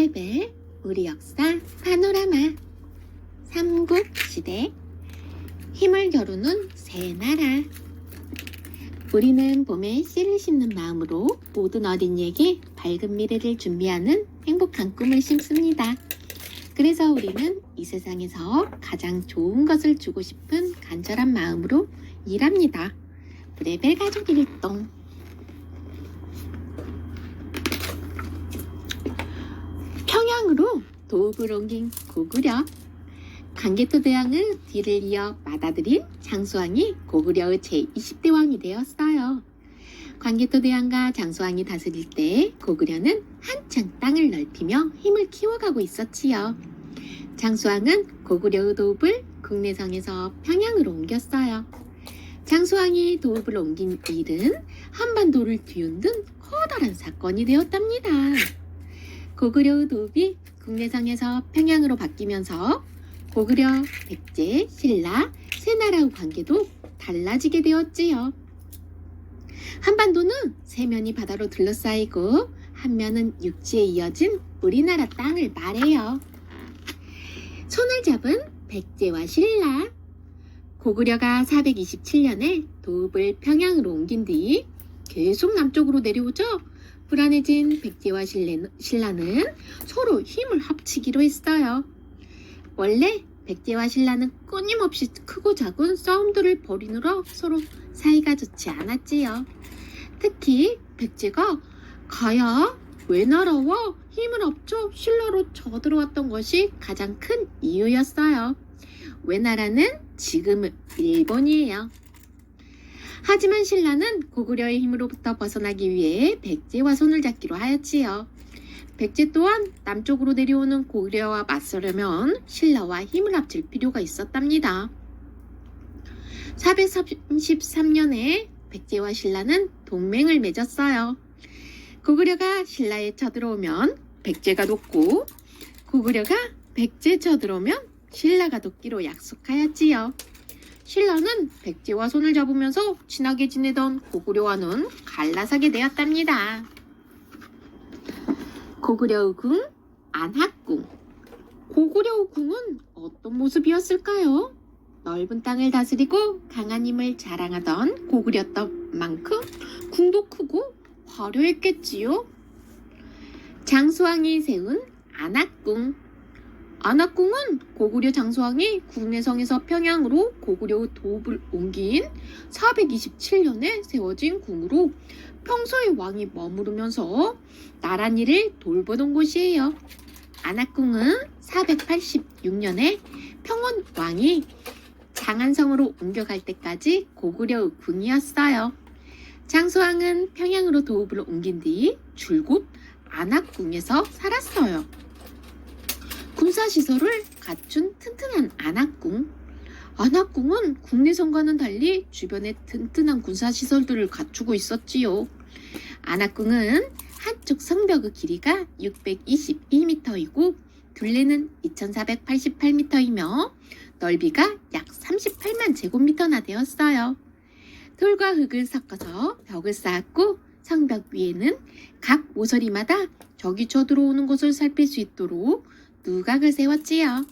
브레벨 우리 역사 파노라마 삼국시대 힘을 겨루는 새 나라. 우리는 봄에 씨를 심는 마음으로 모든 어린이에게 밝은 미래를 준비하는 행복한 꿈을 심습니다. 그래서 우리는 이 세상에서 가장 좋은 것을 주고 싶은 간절한 마음으로 일합니다. 브레벨 가족 일동. 평양으로 도읍을 옮긴 고구려. 광개토 대왕은 뒤를 이어 맏아들인 장수왕이 고구려의 제20대 왕이 되었어요. 광개토 대왕과 장수왕이 다스릴 때 고구려는 한창 땅을 넓히며 힘을 키워가고 있었지요. 장수왕은 고구려의 도읍을 국내성에서 평양으로 옮겼어요. 장수왕이 도읍을 옮긴 일은 한반도를 뒤흔든 커다란 사건이 되었답니다. 고구려의 도읍이 국내성에서 평양으로 바뀌면서 고구려, 백제, 신라, 세 나라의 관계도 달라지게 되었지요. 한반도는 세 면이 바다로 둘러싸이고 한 면은 육지에 이어진 우리나라 땅을 말해요. 손을 잡은 백제와 신라. 고구려가 427년에 도읍을 평양으로 옮긴 뒤 계속 남쪽으로 내려오죠. 불안해진 백제와 신라는 서로 힘을 합치기로 했어요. 원래 백제와 신라는 끊임없이 크고 작은 싸움들을 벌이느라 서로 사이가 좋지 않았지요. 특히 백제가 가야 왜 나라와 힘을 합쳐 신라로 쳐들어왔던 것이 가장 큰 이유였어요. 왜나라는 지금은 일본이에요. 하지만 신라는 고구려의 힘으로부터 벗어나기 위해 백제와 손을 잡기로 하였지요. 백제 또한 남쪽으로 내려오는 고구려와 맞서려면 신라와 힘을 합칠 필요가 있었답니다. 433년에 백제와 신라는 동맹을 맺었어요. 고구려가 신라에 쳐들어오면 백제가 돕고 고구려가 백제에 쳐들어오면 신라가 돕기로 약속하였지요. 신라는 백제와 손을 잡으면서 친하게 지내던 고구려와는 갈라서게 되었답니다. 고구려의 궁, 안학궁. 고구려의 궁은 어떤 모습이었을까요? 넓은 땅을 다스리고 강한 힘을 자랑하던 고구려였던 만큼 궁도 크고 화려했겠지요. 장수왕이 세운 안학궁. 안학궁은 고구려 장수왕이 국내성에서 평양으로 고구려의 도읍을 옮긴 427년에 세워진 궁으로 평소에 왕이 머무르면서 나랏일을 돌보던 곳이에요. 안학궁은 486년에 평원 왕이 장안성으로 옮겨갈 때까지 고구려의 궁이었어요. 장수왕은 평양으로 도읍을 옮긴 뒤 줄곧 안학궁에서 살았어요. 군사시설을 갖춘 튼튼한 안학궁. 안학궁은 국내성과는 달리 주변에 튼튼한 군사시설들을 갖추고 있었지요. 안학궁은 한쪽 성벽의 길이가 622m이고 둘레는 2488m이며 넓이가 약 38만 제곱미터나 되었어요. 돌과 흙을 섞어서 벽을 쌓았고 성벽 위에는 각 모서리마다 적이 쳐들어오는 것을 살필 수 있도록 누각을 세웠지요.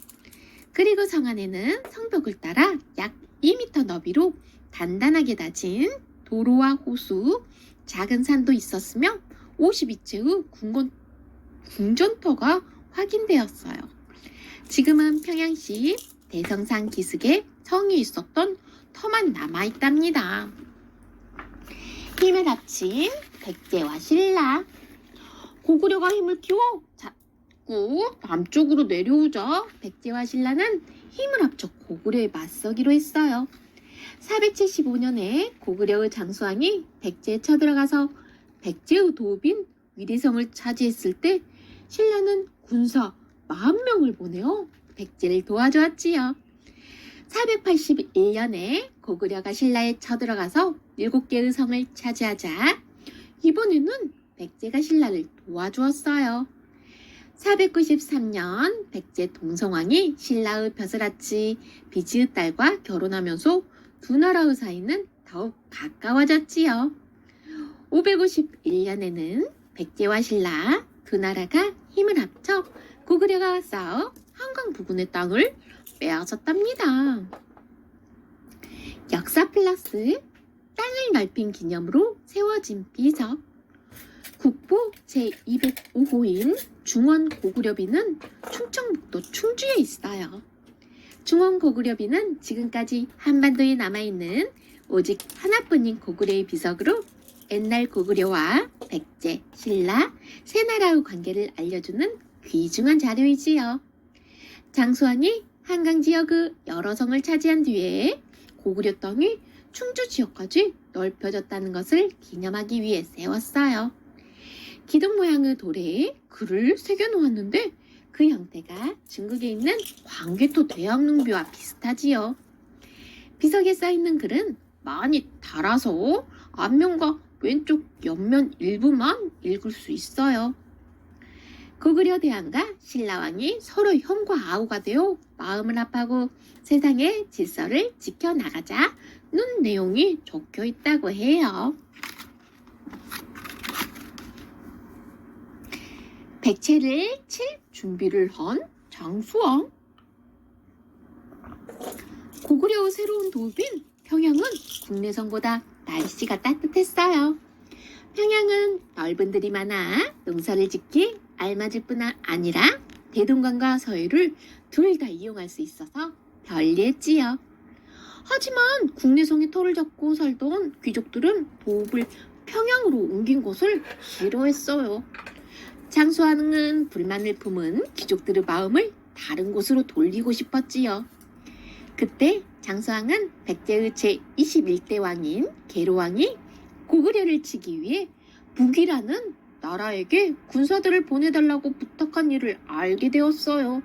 그리고 성 안에는 성벽을 따라 약 2m 너비로 단단하게 다진 도로와 호수, 작은 산도 있었으며 52채의 궁전터가 확인되었어요. 지금은 평양시 대성산 기슭에 성이 있었던 터만 남아있답니다. 힘을 합친 백제와 신라. 고구려가 힘을 키워 남쪽으로 내려오자 백제와 신라는 힘을 합쳐 고구려에 맞서기로 했어요. 475년에 고구려의 장수왕이 백제에 쳐들어가서 백제의 도읍인 위대성을 차지했을 때 신라는 군사 40명을 보내어 백제를 도와주었지요. 481년에 고구려가 신라에 쳐들어가서 7개의 성을 차지하자 이번에는 백제가 신라를 도와주었어요. 493년 백제 동성왕이 신라의 벼슬아치 비지의 딸과 결혼하면서 두 나라의 사이는 더욱 가까워졌지요. 551년에는 백제와 신라 두 나라가 힘을 합쳐 고구려가 쌓아 한강 부근의 땅을 빼앗았답니다. 역사 플러스 땅을 넓힌 기념으로 세워진 비석. 국보 제205호인 중원고구려비는 충청북도 충주에 있어요. 중원고구려비는 지금까지 한반도에 남아있는 오직 하나뿐인 고구려의 비석으로 옛날 고구려와 백제, 신라, 세 나라의 관계를 알려주는 귀중한 자료이지요. 장수왕이 한강 지역의 여러 성을 차지한 뒤에 고구려 땅이 충주 지역까지 넓혀졌다는 것을 기념하기 위해 세웠어요. 기둥 모양의 돌에 글을 새겨놓았는데 그 형태가 중국에 있는 광개토 대왕릉비와 비슷하지요. 비석에 써있는 글은 많이 달아서 앞면과 왼쪽 옆면 일부만 읽을 수 있어요. 고구려 대왕과 신라왕이 서로 형과 아우가 되어 마음을 합하고 세상의 질서를 지켜나가자는 내용이 적혀 있다고 해요. 백채를 칠 준비를 한 장수왕. 고구려의 새로운 도읍인 평양은 국내성보다 날씨가 따뜻했어요. 평양은 넓은 들이 많아 농사를 짓기 알맞을 뿐 아니라 대동강과 서해를 둘 다 이용할 수 있어서 편리했지요. 하지만 국내성에 터를 잡고 살던 귀족들은 도읍을 평양으로 옮긴 것을 싫어했어요. 장수왕은 불만을 품은 귀족들의 마음을 다른 곳으로 돌리고 싶었지요. 그때 장수왕은 백제의 제21대 왕인 계로왕이 고구려를 치기 위해 북이라는 나라에게 군사들을 보내달라고 부탁한 일을 알게 되었어요.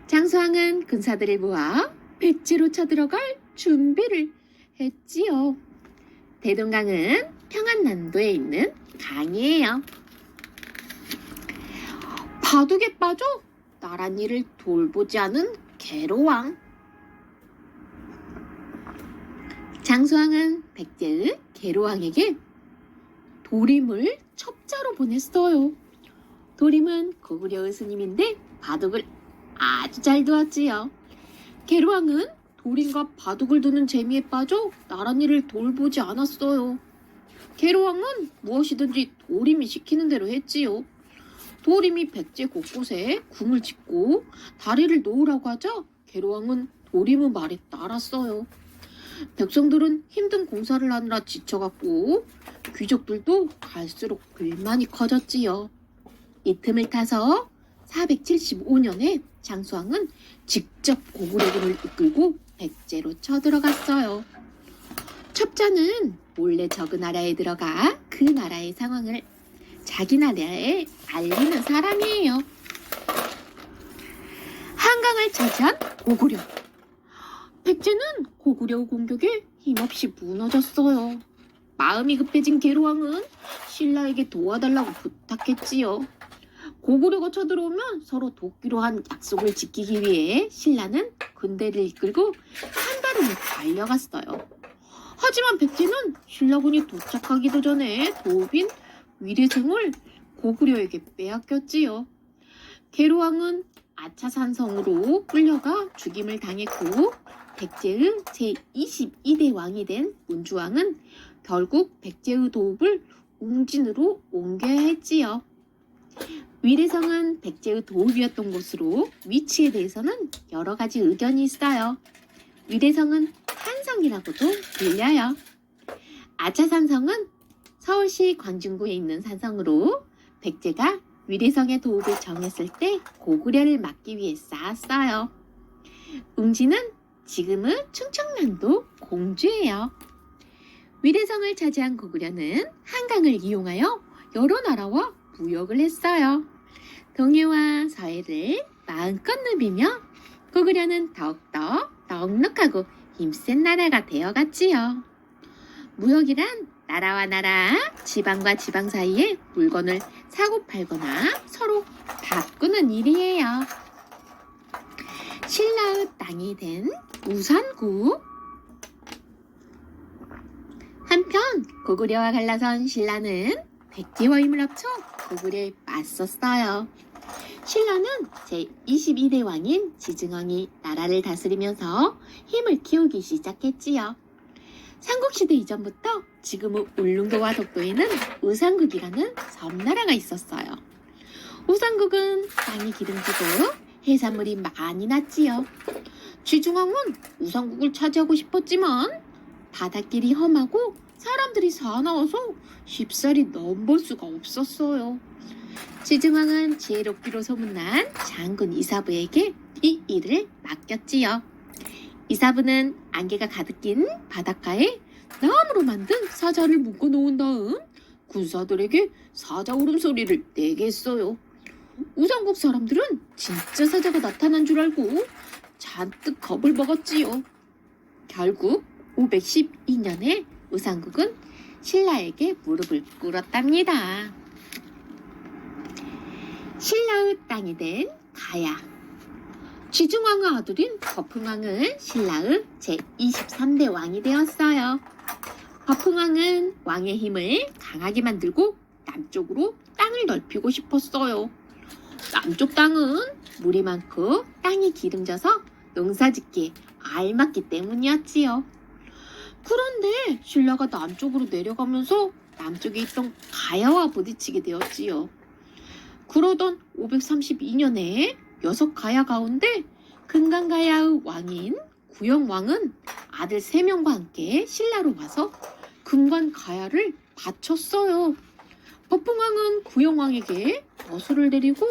장수왕은 군사들을 모아 백제로 쳐들어갈 준비를 했지요. 대동강은 평안남도에 있는 강이에요. 바둑에 빠져 나란 일을 돌보지 않은 계로왕. 장수왕은 백제의 계로왕에게 도림을 첩자로 보냈어요. 도림은 고구려의 스님인데 바둑을 아주 잘 두었지요. 계로왕은 도림과 바둑을 두는 재미에 빠져 나란 일을 돌보지 않았어요. 계로왕은 무엇이든지 도림이 시키는 대로 했지요. 도림이 백제 곳곳에 궁을 짓고 다리를 놓으라고 하자 계로왕은 도림의 말에 따랐어요. 백성들은 힘든 공사를 하느라 지쳐갔고 귀족들도 갈수록 불만이 커졌지요. 이 틈을 타서 475년에 장수왕은 직접 고구려군을 이끌고 백제로 쳐들어갔어요. 첩자는 몰래 적의 나라에 들어가 그 나라의 상황을 자기 나라에 알리는 사람이에요. 한강을 차지한 고구려. 백제는 고구려 공격에 힘없이 무너졌어요. 마음이 급해진 계로왕은 신라에게 도와달라고 부탁했지요. 고구려가 쳐들어오면 서로 돕기로 한 약속을 지키기 위해 신라는 군대를 이끌고 한달음에 달려갔어요. 하지만 백제는 신라군이 도착하기도 전에 도읍인 위례성을 고구려에게 빼앗겼지요. 계로왕은 아차산성으로 끌려가 죽임을 당했고 백제의 제22대 왕이 된 문주왕은 결국 백제의 도읍을 웅진으로 옮겨야 했지요. 위례성은 백제의 도읍이었던 곳으로 위치에 대해서는 여러 가지 의견이 있어요. 위례성은 한성이라고도 불려요. 아차산성은 서울시 광진구에 있는 산성으로 백제가 위례성의 도읍을 정했을 때 고구려를 막기 위해 쌓았어요. 웅진은 지금의 충청남도 공주예요. 위례성을 차지한 고구려는 한강을 이용하여 여러 나라와 무역을 했어요. 동해와 서해를 마음껏 누비며 고구려는 더욱더 넉넉하고 힘센 나라가 되어갔지요. 무역이란 나라와 나라, 지방과 지방 사이에 물건을 사고팔거나 서로 바꾸는 일이에요. 신라의 땅이 된 우산국. 한편 고구려와 갈라선 신라는 백제와 힘을 합쳐 고구려에 맞섰어요. 신라는 제22대 왕인 지증왕이 나라를 다스리면서 힘을 키우기 시작했지요. 삼국시대 이전부터 지금의 울릉도와 독도에는 우상국이라는 섬나라가 있었어요. 우상국은 땅이 기름지고 해산물이 많이 났지요. 지증왕은 우상국을 차지하고 싶었지만 바닷길이 험하고 사람들이 사나워서 쉽사리 넘볼 수가 없었어요. 지증왕은 지혜롭기로 소문난 장군 이사부에게 이 일을 맡겼지요. 이사부는 안개가 가득 낀 바닷가에 나무로 만든 사자를 묶어 놓은 다음 군사들에게 사자 울음소리를 내게 했어요. 우상국 사람들은 진짜 사자가 나타난 줄 알고 잔뜩 겁을 먹었지요. 결국 512년에 우상국은 신라에게 무릎을 꿇었답니다. 신라의 땅이 된 가야. 지증왕의 아들인 거풍왕은 신라의 제23대 왕이 되었어요. 거풍왕은 왕의 힘을 강하게 만들고 남쪽으로 땅을 넓히고 싶었어요. 남쪽 땅은 물이 많고 땅이 기름져서 농사짓기에 알맞기 때문이었지요. 그런데 신라가 남쪽으로 내려가면서 남쪽에 있던 가야와 부딪히게 되었지요. 그러던 532년에 6가야 가운데 금강가야의 왕인 구영왕은 아들 3명과 함께 신라로 와서 금강가야를 바쳤어요. 거풍왕은 구영왕에게 어수를 내리고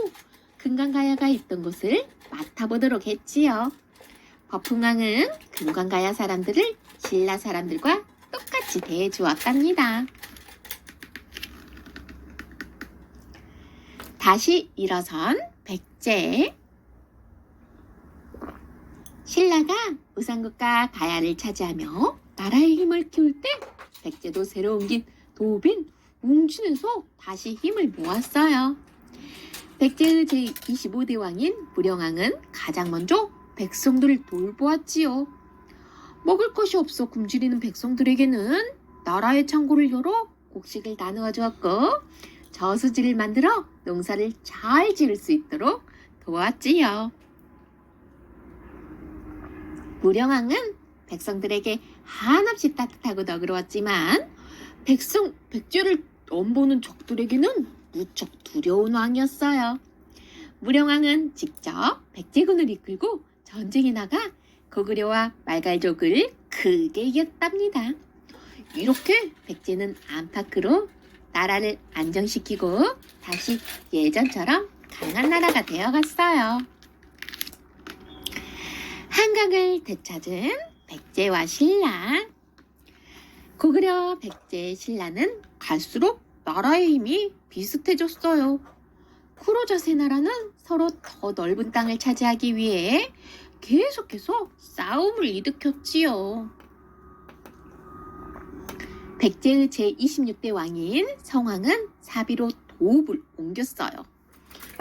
금강가야가 있던 곳을 맡아보도록 했지요. 거풍왕은 금강가야 사람들을 신라 사람들과 똑같이 대해주었답니다. 다시 일어선 백제. 신라가 우상국과 가야를 차지하며 나라의 힘을 키울 때 백제도 새로 옮긴 도읍인 웅진에서 다시 힘을 모았어요. 백제의 제25대 왕인 무령왕은 가장 먼저 백성들을 돌보았지요. 먹을 것이 없어 굶주리는 백성들에게는 나라의 창고를 열어 곡식을 나누어 주었고 저수지를 만들어 농사를 잘 지을 수 있도록 도왔지요. 무령왕은 백성들에게 한없이 따뜻하고 너그러웠지만 백제를 넘보는 적들에게는 무척 두려운 왕이었어요. 무령왕은 직접 백제군을 이끌고 전쟁에 나가 고구려와 말갈족을 크게 이겼답니다. 이렇게 백제는 안팎으로 나라를 안정시키고 다시 예전처럼 강한 나라가 되어갔어요. 한강을 되찾은 백제와 신라. 고구려, 백제, 신라는 갈수록 나라의 힘이 비슷해졌어요. 그러자 세 나라는 서로 더 넓은 땅을 차지하기 위해 계속해서 싸움을 일으켰지요. 백제의 제26대 왕인 성왕은 사비로 도읍을 옮겼어요.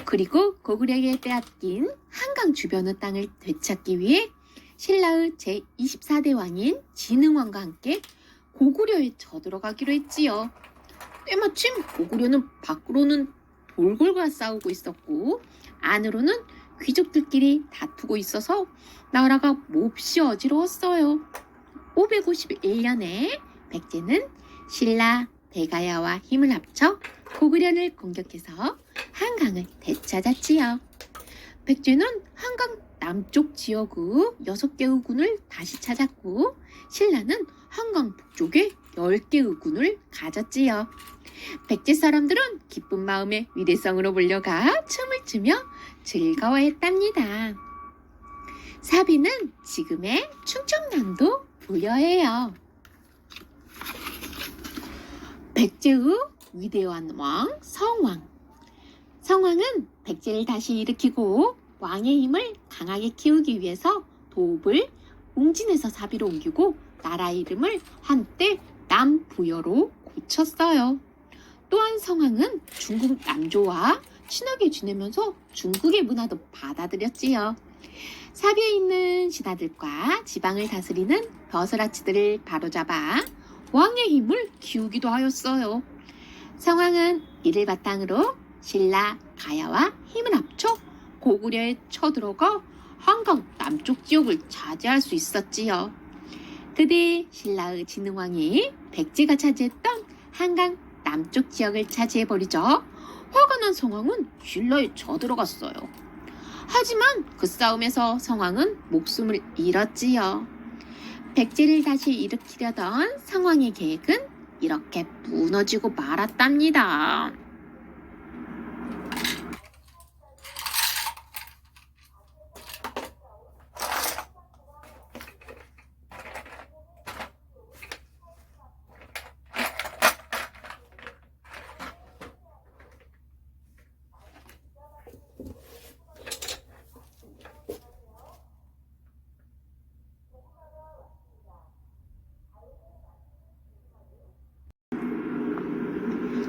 그리고 고구려에 빼앗긴 한강 주변의 땅을 되찾기 위해 신라의 제24대 왕인 진흥왕과 함께 고구려에 쳐들어가기로 했지요. 때마침 고구려는 밖으로는 돌골과 싸우고 있었고 안으로는 귀족들끼리 다투고 있어서 나라가 몹시 어지러웠어요. 551년에 백제는 신라, 대가야와 힘을 합쳐 고구려를 공격해서 한강을 되찾았지요. 백제는 한강 남쪽 지역의 6개의 군을 다시 찾았고 신라는 한강 북쪽에 10개의 군을 가졌지요. 백제 사람들은 기쁜 마음에 위대성으로 몰려가 춤을 추며 즐거워했답니다. 사비는 지금의 충청남도 부여예요. 백제의 위대한 왕 성왕. 성왕은 백제를 다시 일으키고 왕의 힘을 강하게 키우기 위해서 도읍을 웅진에서 사비로 옮기고 나라 이름을 한때 남부여로 고쳤어요. 또한 성왕은 중국 남조와 친하게 지내면서 중국의 문화도 받아들였지요. 사비에 있는 신하들과 지방을 다스리는 버스라치들을 바로잡아 왕의 힘을 키우기도 하였어요. 성왕은 이를 바탕으로 신라, 가야와 힘을 합쳐 고구려에 쳐들어가 한강 남쪽 지역을 차지할 수 있었지요. 그때 신라의 진흥왕이 백제가 차지했던 한강 남쪽 지역을 차지해버리자 화가 난 성왕은 신라에 쳐들어갔어요. 하지만 그 싸움에서 성왕은 목숨을 잃었지요. 백제를 다시 일으키려던 성왕의 계획은 이렇게 무너지고 말았답니다.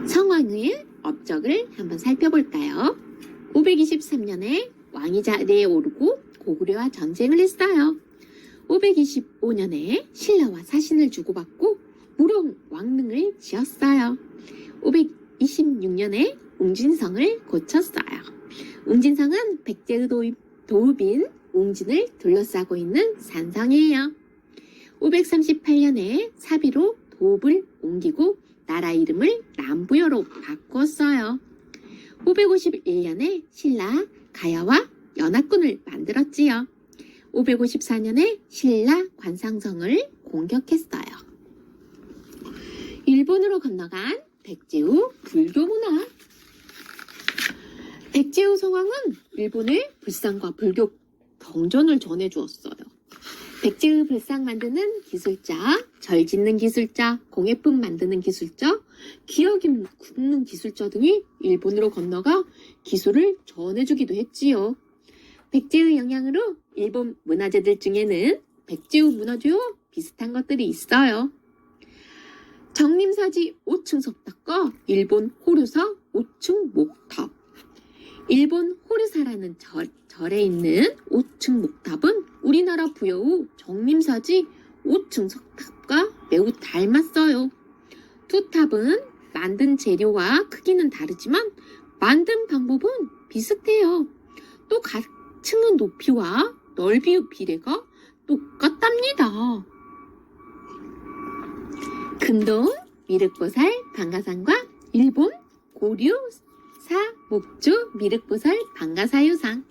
성왕의 업적을 한번 살펴볼까요? 523년에 왕위 자리에 오르고 고구려와 전쟁을 했어요. 525년에 신라와 사신을 주고받고 무령 왕릉을 지었어요. 526년에 웅진성을 고쳤어요. 웅진성은 백제의 도읍인 웅진을 둘러싸고 있는 산성이에요. 538년에 사비로 도읍을 옮기고 나라 이름을 남부여로 바꿨어요. 551년에 신라 가야와 연합군을 만들었지요. 554년에 신라 관상성을 공격했어요. 일본으로 건너간 백제의 불교 문화. 백제의 성왕은 일본에 불상과 불교 경전을 전해주었어요. 백제의 불상 만드는 기술자, 절 짓는 기술자, 공예품 만드는 기술자, 기어김 굽는 기술자 등이 일본으로 건너가 기술을 전해주기도 했지요. 백제의 영향으로 일본 문화재들 중에는 백제의 문화재와 비슷한 것들이 있어요. 정림사지 5층 석탑과 일본 호류사 5층 목탑. 일본 호류사라는 절에 있는 5층 목탑은 우리나라 부여의 정림사지 5층 석탑과 매우 닮았어요. 두 탑은 만든 재료와 크기는 다르지만 만든 방법은 비슷해요. 또 각 층의 높이와 넓이의 비례가 똑같답니다. 금동 미륵보살 방가상과 일본 고류 목조 미륵보살 방가사유상.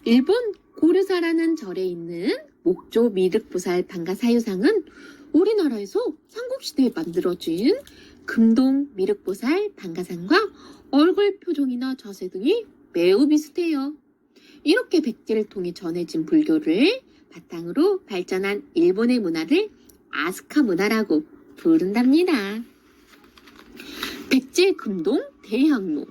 일본 고류사라는 절에 있는 목조 미륵보살 방가사유상은 우리나라에서 삼국시대에 만들어진 금동 미륵보살 방가상과 얼굴 표정이나 자세 등이 매우 비슷해요. 이렇게 백제를 통해 전해진 불교를 바탕으로 발전한 일본의 문화를 아스카 문화라고 부른답니다. 백제금동 대향로.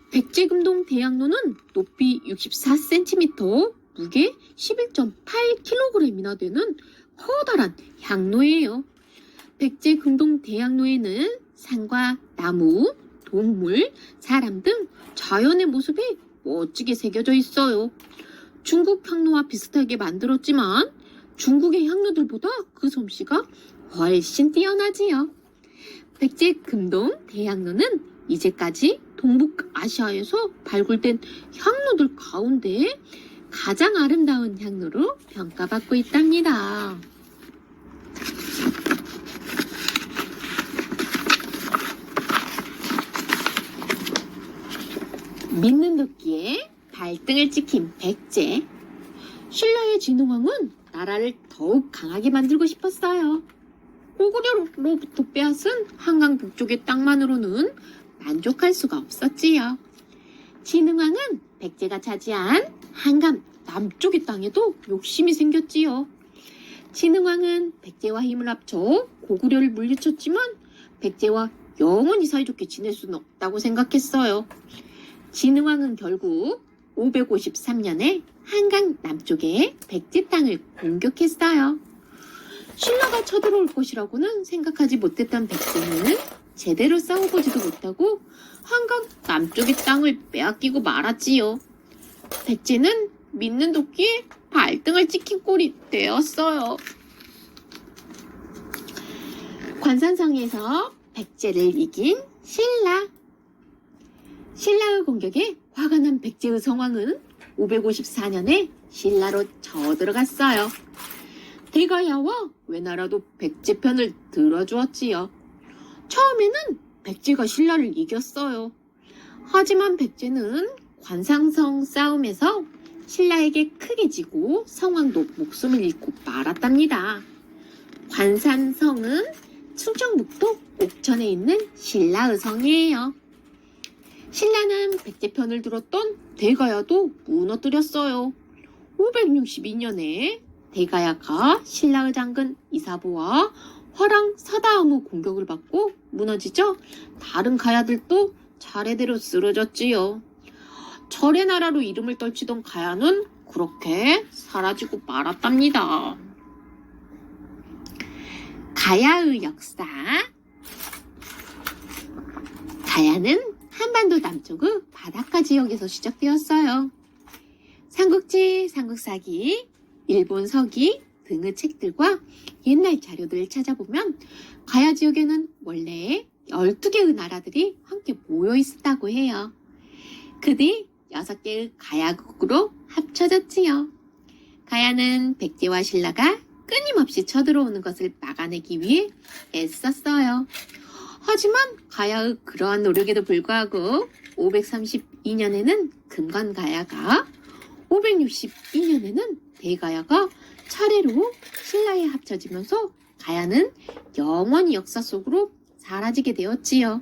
백제금동 대향로는 높이 64cm, 무게 11.8kg이나 되는 커다란 향로예요. 백제금동 대향로에는 산과 나무, 동물, 사람 등 자연의 모습이 멋지게 새겨져 있어요. 중국 향로와 비슷하게 만들었지만 중국의 향로들보다 그 솜씨가 훨씬 뛰어나지요. 백제금동 대향로는 이제까지 동북아시아에서 발굴된 향로들 가운데 가장 아름다운 향로로 평가받고 있답니다. 믿는 도끼에 발등을 찍힌 백제. 신라의 진흥왕은 나라를 더욱 강하게 만들고 싶었어요. 고구려로부터 빼앗은 한강 북쪽의 땅만으로는 만족할 수가 없었지요. 진흥왕은 백제가 차지한 한강 남쪽의 땅에도 욕심이 생겼지요. 진흥왕은 백제와 힘을 합쳐 고구려를 물리쳤지만 백제와 영원히 사이좋게 지낼 수는 없다고 생각했어요. 진흥왕은 결국 553년에 한강 남쪽의 백제 땅을 공격했어요. 신라가 쳐들어올 것이라고는 생각하지 못했던 백제는 제대로 싸워보지도 못하고 한강 남쪽의 땅을 빼앗기고 말았지요. 백제는 믿는 도끼에 발등을 찍힌 꼴이 되었어요. 관산성에서 백제를 이긴 신라. 신라의 공격에 화가 난 백제의 성왕은 554년에 신라로 쳐들어갔어요. 대가야와 외나라도 백제 편을 들어주었지요. 처음에는 백제가 신라를 이겼어요. 하지만 백제는 관상성 싸움에서 신라에게 크게 지고 성왕도 목숨을 잃고 말았답니다. 관산성은 충청북도 옥천에 있는 신라의 성이에요. 신라는 백제 편을 들었던 대가야도 무너뜨렸어요. 562년에 대가야가 신라의 장군 이사보와 화랑 사다음의 공격을 받고 무너지죠. 다른 가야들도 차례대로 쓰러졌지요. 절의 나라로 이름을 떨치던 가야는 그렇게 사라지고 말았답니다. 가야의 역사. 가야는 한반도 남쪽의 바닷가 지역에서 시작되었어요. 삼국지, 삼국사기, 일본 서기 등의 책들과 옛날 자료들을 찾아보면 가야 지역에는 원래 12개의 나라들이 함께 모여 있었다고 해요. 그 뒤 6개의 가야국으로 합쳐졌지요. 가야는 백제와 신라가 끊임없이 쳐들어오는 것을 막아내기 위해 애썼어요. 하지만 가야의 그러한 노력에도 불구하고 532년에는 금관가야가, 562년에는 대가야가 차례로 신라에 합쳐지면서 가야는 영원히 역사 속으로 사라지게 되었지요.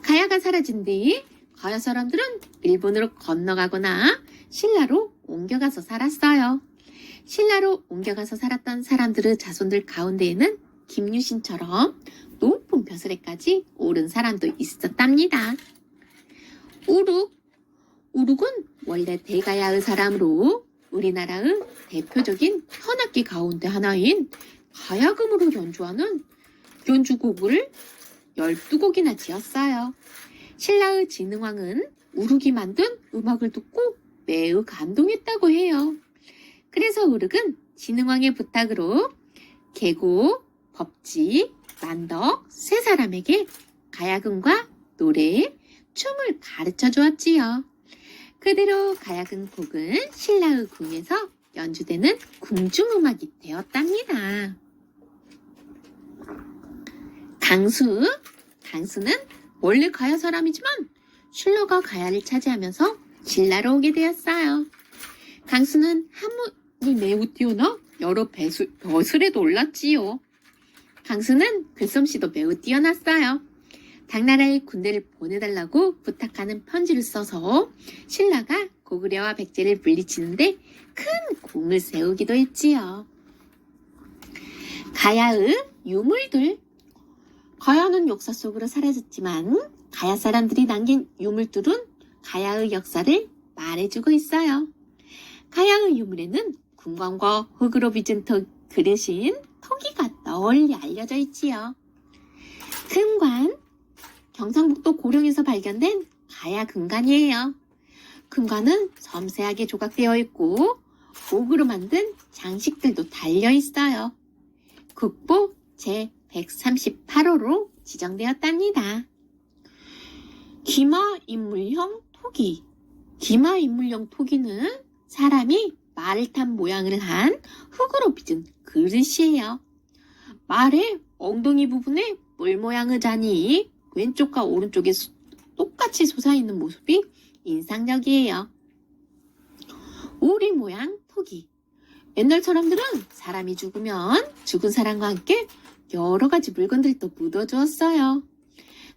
가야가 사라진 뒤 가야 사람들은 일본으로 건너가거나 신라로 옮겨가서 살았어요. 신라로 옮겨가서 살았던 사람들의 자손들 가운데에는 김유신처럼 높은 벼슬에까지 오른 사람도 있었답니다. 우룩은 원래 대가야의 사람으로 우리나라의 대표적인 현악기 가운데 하나인 가야금으로 연주하는 연주곡을 12곡이나 지었어요. 신라의 진흥왕은 우룩이 만든 음악을 듣고 매우 감동했다고 해요. 그래서 우룩은 진흥왕의 부탁으로 계고, 법지, 만덕 세 사람에게 가야금과 노래, 춤을 가르쳐 주었지요. 그대로 가야금 곡은 신라의 궁에서 연주되는 궁중음악이 되었답니다. 강수는 원래 가야 사람이지만 신라가 가야를 차지하면서 신라로 오게 되었어요. 강수는 한문이 매우 뛰어나 여러 벼슬에도 올랐지요. 강수는 글솜씨도 매우 뛰어났어요. 당나라의 군대를 보내달라고 부탁하는 편지를 써서 신라가 고구려와 백제를 물리치는데 큰 공을 세우기도 했지요. 가야의 유물들. 가야는 역사 속으로 사라졌지만 가야 사람들이 남긴 유물들은 가야의 역사를 말해주고 있어요. 가야의 유물에는 금관과 흙으로 빚은 그릇인 토기가 널리 알려져 있지요. 금관, 경상북도 고령에서 발견된 가야 금관이에요. 금관은 섬세하게 조각되어 있고 옥으로 만든 장식들도 달려 있어요. 국보 제138호로 지정되었답니다. 기마인물형 토기. 기마인물형 토기는 사람이 말을 탄 모양을 한 흙으로 빚은 그릇이에요. 말의 엉덩이 부분에 물 모양의 잔이 왼쪽과 오른쪽에 똑같이 솟아있는 모습이 인상적이에요. 오리 모양 토기. 옛날 사람들은 사람이 죽으면 죽은 사람과 함께 여러 가지 물건들도 묻어주었어요.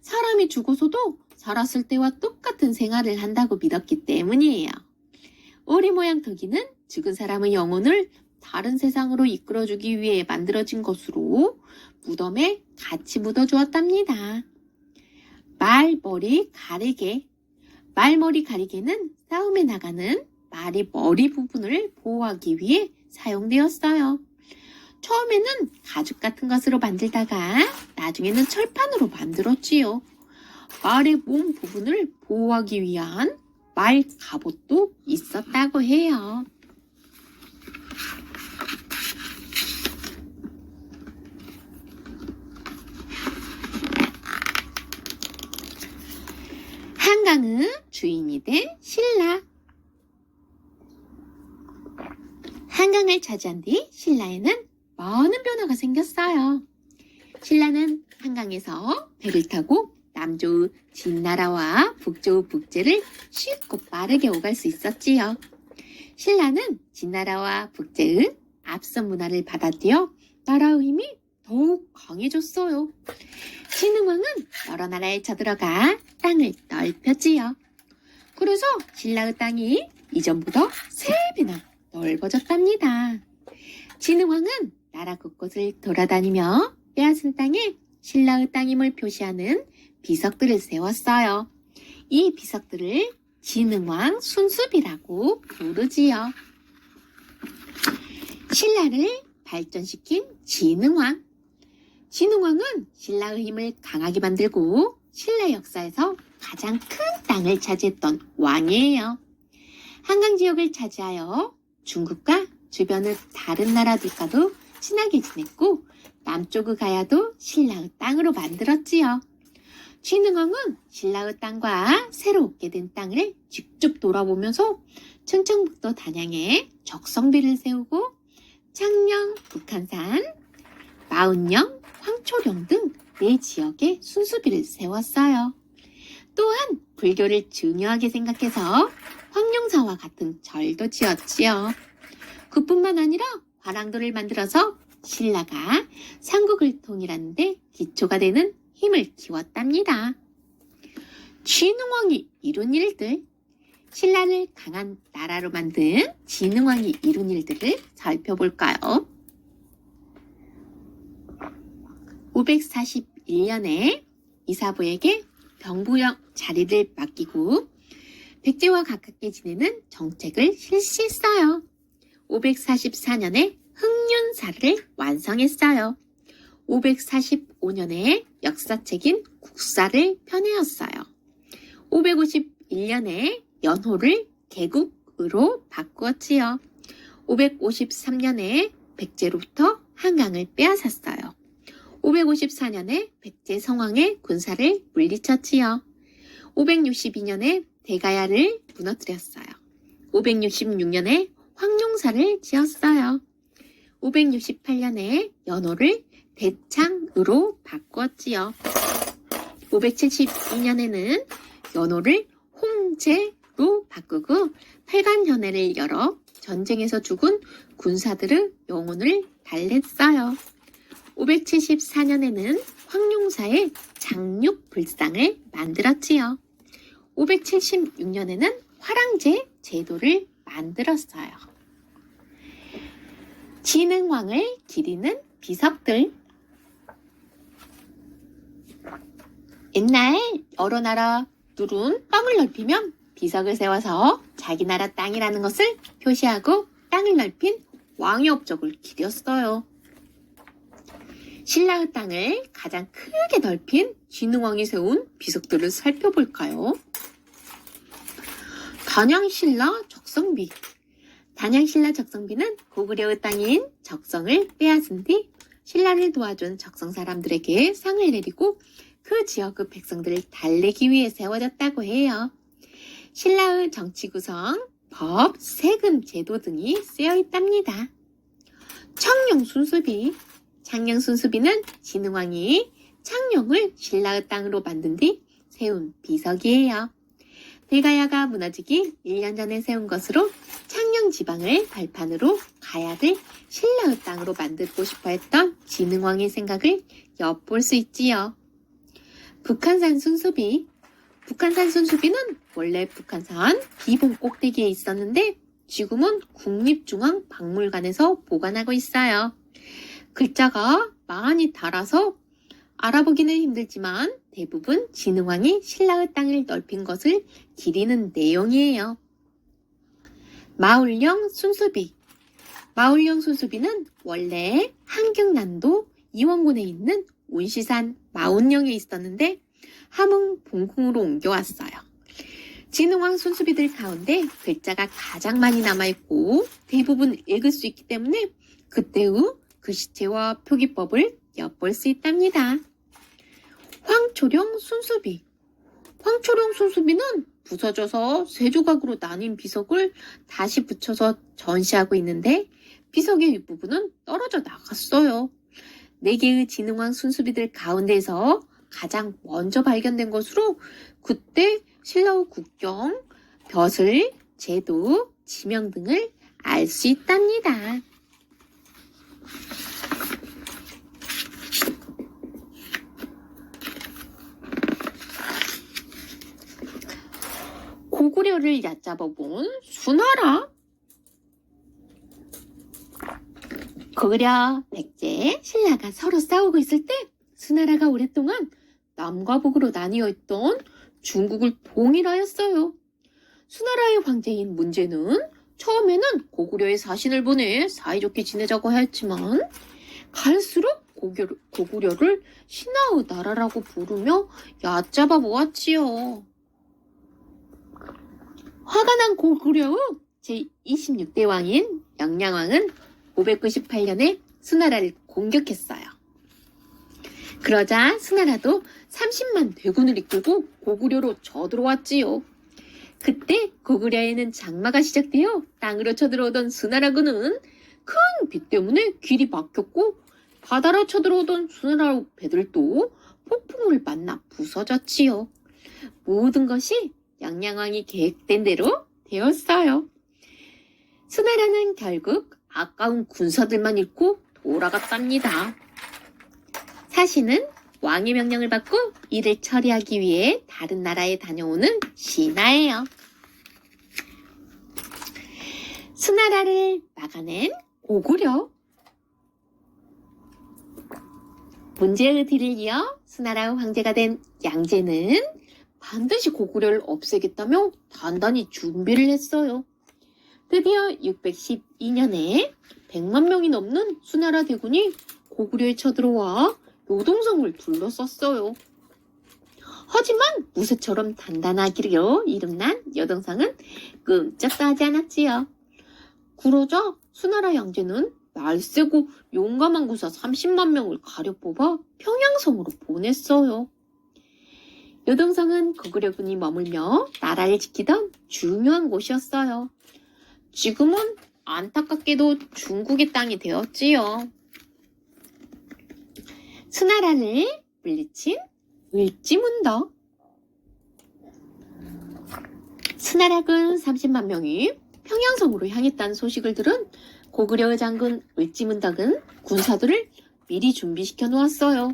사람이 죽어서도 살았을 때와 똑같은 생활을 한다고 믿었기 때문이에요. 오리 모양 토기는 죽은 사람의 영혼을 다른 세상으로 이끌어주기 위해 만들어진 것으로 무덤에 같이 묻어주었답니다. 말머리 가리개. 말머리 가리개는 싸움에 나가는 말의 머리 부분을 보호하기 위해 사용되었어요. 처음에는 가죽 같은 것으로 만들다가 나중에는 철판으로 만들었지요. 말의 몸 부분을 보호하기 위한 말 갑옷도 있었다고 해요. 한강의 주인이 된 신라. 한강을 차지한 뒤 신라에는 많은 변화가 생겼어요. 신라는 한강에서 배를 타고 남조의 진나라와 북조의 북제를 쉽고 빠르게 오갈 수 있었지요. 신라는 진나라와 북제의 앞선 문화를 받아들여 나라의 힘이 더욱 강해졌어요. 진흥왕은 여러 나라에 쳐들어가 땅을 넓혔지요. 그래서 신라의 땅이 이전보다 3배나 넓어졌답니다. 진흥왕은 나라 곳곳을 돌아다니며 빼앗은 땅에 신라의 땅임을 표시하는 비석들을 세웠어요. 이 비석들을 진흥왕 순수비라고 부르지요. 신라를 발전시킨 진흥왕. 진흥왕은 신라의 힘을 강하게 만들고 신라 역사에서 가장 큰 땅을 차지했던 왕이에요. 한강 지역을 차지하여 중국과 주변의 다른 나라들과도 친하게 지냈고 남쪽의 가야도 신라의 땅으로 만들었지요. 진흥왕은 신라의 땅과 새로 얻게 된 땅을 직접 돌아보면서 충청북도 단양에 적성비를 세우고 창녕, 북한산, 마운령, 황초령 등 4지역에 순수비를 세웠어요. 또한 불교를 중요하게 생각해서 황룡사와 같은 절도 지었지요. 그뿐만 아니라 화랑도를 만들어서 신라가 삼국을 통일하는 데 기초가 되는 힘을 키웠답니다. 진흥왕이 이룬 일들. 신라를 강한 나라로 만든 진흥왕이 이룬 일들을 살펴볼까요? 541년에 이사부에게 병부령 자리를 맡기고 백제와 가깝게 지내는 정책을 실시했어요. 544년에 흥륜사를 완성했어요. 545년에 역사책인 국사를 펴내었어요. 551년에 연호를 개국으로 바꾸었지요. 553년에 백제로부터 한강을 빼앗았어요. 554년에 백제 성왕의 군사를 물리쳤지요. 562년에 대가야를 무너뜨렸어요. 566년에 황룡사를 지었어요. 568년에 연호를 대창으로 바꾸었지요. 572년에는 연호를 홍제로 바꾸고 팔관현회를 열어 전쟁에서 죽은 군사들의 영혼을 달랬어요. 574년에는 황룡사의 장육불상을 만들었지요. 576년에는 화랑제 제도를 만들었어요. 진흥왕을 기리는 비석들. 옛날 여러 나라들은 땅을 넓히면 비석을 세워서 자기 나라 땅이라는 것을 표시하고 땅을 넓힌 왕의 업적을 기렸어요. 신라의 땅을 가장 크게 넓힌 진흥왕이 세운 비석들을 살펴볼까요? 단양신라 적성비. 단양신라 적성비는 고구려의 땅인 적성을 빼앗은 뒤 신라를 도와준 적성 사람들에게 상을 내리고 그 지역의 백성들을 달래기 위해 세워졌다고 해요. 신라의 정치 구성, 법, 세금, 제도 등이 쓰여 있답니다. 창녕순수비. 창녕순수비는 진흥왕이 창녕을 신라의 땅으로 만든 뒤 세운 비석이에요. 대가야가 무너지기 1년 전에 세운 것으로 창녕 지방을 발판으로 가야를 신라의 땅으로 만들고 싶어 했던 진흥왕의 생각을 엿볼 수 있지요. 북한산 순수비. 북한산 순수비는 원래 북한산 기본 꼭대기에 있었는데 지금은 국립중앙박물관에서 보관하고 있어요. 글자가 많이 달아서 알아보기는 힘들지만 대부분 진흥왕이 신라의 땅을 넓힌 것을 기리는 내용이에요. 마울령 순수비. 마울령 순수비는 원래 한경난도 이원군에 있는 운시산 마운령에 있었는데 함흥 봉궁으로 옮겨왔어요. 진흥왕 순수비들 가운데 글자가 가장 많이 남아있고 대부분 읽을 수 있기 때문에 그때의 글씨체와 표기법을 엿볼 수 있답니다. 황초령 순수비. 황초령 순수비는 부서져서 세 조각으로 나뉜 비석을 다시 붙여서 전시하고 있는데 비석의 윗부분은 떨어져 나갔어요. 네 개의 진흥왕 순수비들 가운데서 가장 먼저 발견된 것으로 그때 신라의 국경, 벼슬, 제도, 지명 등을 알 수 있답니다. 고구려를 얕잡아본 수나라. 고구려, 백제, 신라가 서로 싸우고 있을 때 수나라가 오랫동안 남과 북으로 나뉘어 있던 중국을 통일하였어요. 수나라의 황제인 문제는 처음에는 고구려의 사신을 보내 사이좋게 지내자고 하였지만 갈수록 고구려를 신하의 나라라고 부르며 얕잡아 보았지요. 화가 난 고구려의 제26대 왕인 영량왕은 598년에 수나라를 공격했어요. 그러자 수나라도 30만 대군을 이끌고 고구려로 쳐들어왔지요. 그때 고구려에는 장마가 시작되어 땅으로 쳐들어오던 수나라군은 큰 비 때문에 길이 막혔고 바다로 쳐들어오던 수나라 배들도 폭풍우를 만나 부서졌지요. 모든 것이 영량왕이 계획된 대로 되었어요. 수나라는 결국 아까운 군사들만 잃고 돌아갔답니다. 사신은 왕의 명령을 받고 일을 처리하기 위해 다른 나라에 다녀오는 신하예요. 수나라를 막아낸 고구려. 문제의 뒤를 이어 수나라의 황제가 된 양제는 반드시 고구려를 없애겠다며 단단히 준비를 했어요. 드디어 612년에 100만 명이 넘는 수나라 대군이 고구려에 쳐들어와 요동성을 둘러쌌어요. 하지만 무쇠처럼 단단하기로 이름난 요동성은 끔찍도 하지 않았지요. 그러자 수나라 양제는 날쌔고 용감한 구사 30만 명을 가려 뽑아 평양성으로 보냈어요. 요동성은 고구려군이 머물며 나라를 지키던 중요한 곳이었어요. 지금은 안타깝게도 중국의 땅이 되었지요. 수나라를 물리친 을지문덕. 수나라군 30만 명이 평양성으로 향했다는 소식을 들은 고구려의 장군 을지문덕은 군사들을 미리 준비시켜 놓았어요.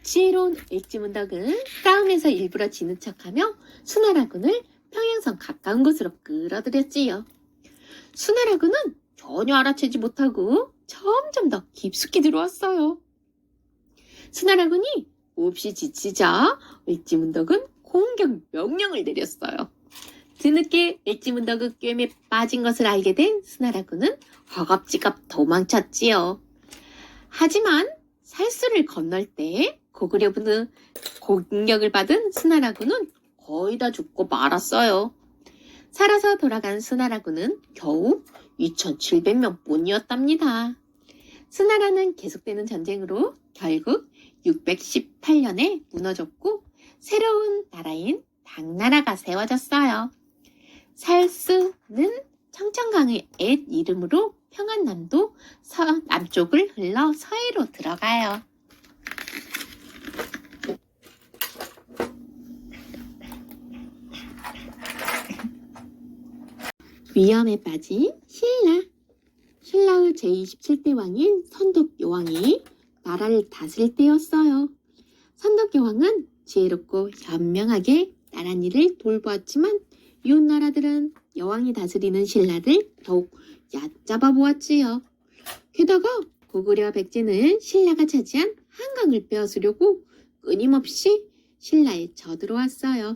지혜로운 을지문덕은 싸움에서 일부러 지는 척하며 수나라군을 평양성 가까운 곳으로 끌어들였지요. 수나라군은 전혀 알아채지 못하고 점점 더 깊숙이 들어왔어요. 수나라군이 몹시 지치자 을지문덕은 공격 명령을 내렸어요. 뒤늦게 을지문덕의 꿰매에 빠진 것을 알게 된 수나라군은 허겁지겁 도망쳤지요. 하지만 살수를 건널 때 고구려군의 공격을 받은 수나라군은 거의 다 죽고 말았어요. 살아서 돌아간 수나라군은 겨우 2,700명 뿐이었답니다. 수나라는 계속되는 전쟁으로 결국 618년에 무너졌고 새로운 나라인 당나라가 세워졌어요. 살수는 청천강의 옛 이름으로 평안남도 남쪽을 흘러 서해로 들어가요. 위험에 빠진 신라. 신라의 제27대 왕인 선덕여왕이 나라를 다스릴 때였어요. 선덕여왕은 지혜롭고 현명하게 나랏일을 돌보았지만 이웃 나라들은 여왕이 다스리는 신라를 더욱 얕잡아 보았지요. 게다가 고구려와 백제는 신라가 차지한 한강을 빼앗으려고 끊임없이 신라에 쳐들어왔어요.